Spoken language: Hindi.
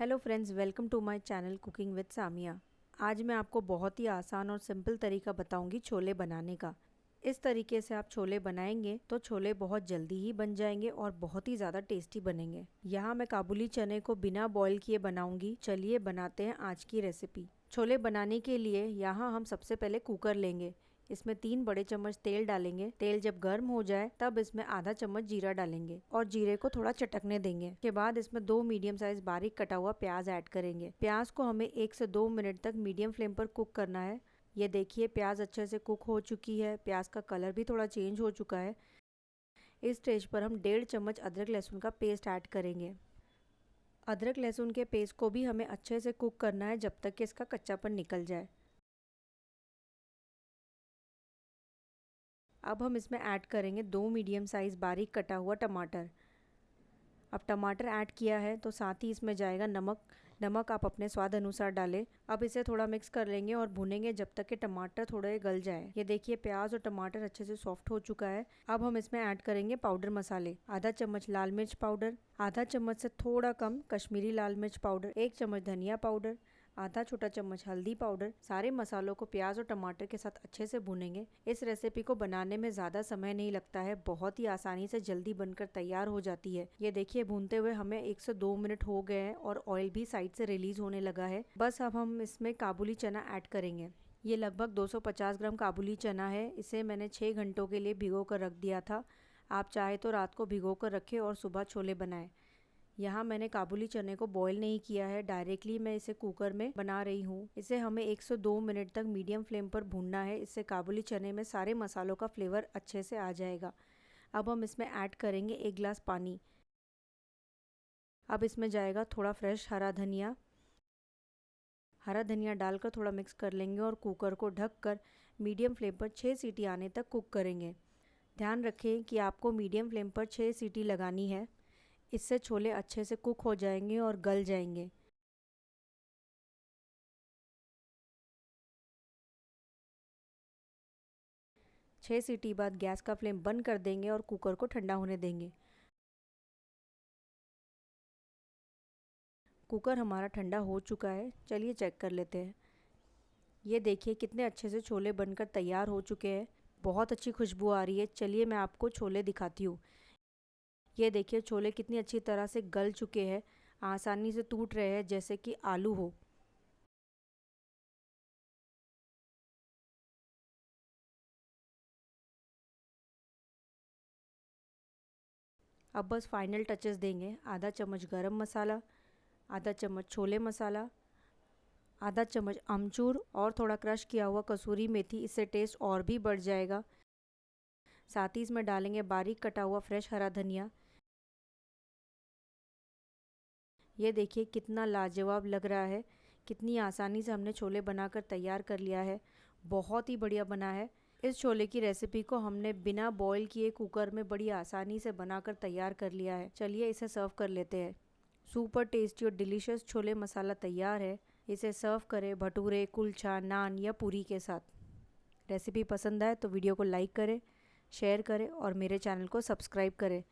Hello friends, welcome to my channel cooking with Samiya. आज मैं आपको बहुत ही आसान और सिंपल तरीका बताऊंगी छोले बनाने का। इस तरीके से आप छोले बनाएंगे तो छोले बहुत जल्दी ही बन जाएंगे और बहुत ही ज़्यादा टेस्टी बनेंगे। यहाँ मैं काबुली चने को बिना बॉईल किए बनाऊंगी। चलिए बनाते हैं आज की रेसिपी। छोले बनाने के लिए यहाँ हम सबसे पहले कुकर लेंगे। इसमें 3 बड़े चम्मच तेल डालेंगे। तेल जब गर्म हो जाए तब इसमें आधा चम्मच जीरा डालेंगे और जीरे को थोड़ा चटकने देंगे। के बाद इसमें 2 मीडियम साइज बारीक कटा हुआ प्याज ऐड करेंगे। प्याज को हमें 1 से 2 मिनट तक मीडियम फ्लेम पर कुक करना है। ये देखिए प्याज अच्छे से कुक हो चुकी है। प्याज का कलर भी थोड़ा चेंज हो चुका है। इस स्टेज पर हम 1.5 चम्मच अदरक लहसुन का पेस्ट ऐड करेंगे। अदरक लहसुन के पेस्ट को भी हमें अच्छे से कुक करना है जब तक कि इसका कच्चापन निकल जाए। अब हम इसमें ऐड करेंगे 2 मीडियम साइज़ बारीक कटा हुआ टमाटर। अब टमाटर ऐड किया है तो साथ ही इसमें जाएगा नमक। नमक आप अपने स्वाद अनुसार डालें। अब इसे थोड़ा मिक्स कर लेंगे और भूनेंगे जब तक कि टमाटर थोड़े गल जाए। ये देखिए प्याज और टमाटर अच्छे से सॉफ्ट हो चुका है। अब हम इसमें ऐड करेंगे पाउडर मसाले। आधा चम्मच लाल मिर्च पाउडर, आधा चम्मच से थोड़ा कम कश्मीरी लाल मिर्च पाउडर, 1 चम्मच धनिया पाउडर, आधा छोटा चम्मच हल्दी पाउडर। सारे मसालों को प्याज और टमाटर के साथ अच्छे से भूनेंगे। इस रेसिपी को बनाने में ज़्यादा समय नहीं लगता है, बहुत ही आसानी से जल्दी बनकर तैयार हो जाती है। ये देखिए भूनते हुए हमें 1 से 2 मिनट हो गए हैं और ऑयल भी साइड से रिलीज होने लगा है। बस अब हम इसमें काबुली चना ऐड करेंगे। ये लगभग 250 ग्राम काबुली चना है। इसे मैंने 6 घंटों के लिए भिगो कर रख दिया था। आप चाहे तो रात को भिगो कर रखें और सुबह छोले बनाएं। यहाँ मैंने काबुली चने को बॉईल नहीं किया है, डायरेक्टली मैं इसे कुकर में बना रही हूँ। इसे हमें 1 से 2 मिनट तक मीडियम फ्लेम पर भूनना है। इससे काबुली चने में सारे मसालों का फ्लेवर अच्छे से आ जाएगा। अब हम इसमें ऐड करेंगे 1 गिलास पानी। अब इसमें जाएगा थोड़ा फ्रेश हरा धनिया। हरा धनिया डालकर थोड़ा मिक्स कर लेंगे और कुकर को ढककर मीडियम फ्लेम पर 6 सीटी आने तक कुक करेंगे। ध्यान रखें कि आपको मीडियम फ्लेम पर 6 सीटी लगानी है। इससे छोले अच्छे से कुक हो जाएंगे और गल जाएंगे। 6 सीटी बाद गैस का फ्लेम बंद कर देंगे और कुकर को ठंडा होने देंगे। कुकर हमारा ठंडा हो चुका है। चलिए चेक कर लेते हैं। ये देखिए कितने अच्छे से छोले बनकर तैयार हो चुके हैं। बहुत अच्छी खुशबू आ रही है। चलिए मैं आपको छोले दिखाती हूँ। ये देखिए छोले कितनी अच्छी तरह से गल चुके हैं, आसानी से टूट रहे हैं जैसे कि आलू हो। अब बस फाइनल टचेस देंगे। आधा चम्मच गरम मसाला, आधा चम्मच छोले मसाला, आधा चम्मच अमचूर और थोड़ा क्रश किया हुआ कसूरी मेथी। इससे टेस्ट और भी बढ़ जाएगा। साथ ही इसमें डालेंगे बारीक कटा हुआ फ्रेश हरा धनिया। ये देखिए कितना लाजवाब लग रहा है। कितनी आसानी से हमने छोले बनाकर तैयार कर लिया है। बहुत ही बढ़िया बना है। इस छोले की रेसिपी को हमने बिना बॉईल किए कुकर में बड़ी आसानी से बनाकर तैयार कर लिया है। चलिए इसे सर्व कर लेते हैं। सुपर टेस्टी और डिलीशियस छोले मसाला तैयार है। इसे सर्व करें भटूरे, कुलचा, नान या पूरी के साथ। रेसिपी पसंद आए तो वीडियो को लाइक करें, शेयर करें और मेरे चैनल को सब्सक्राइब करें।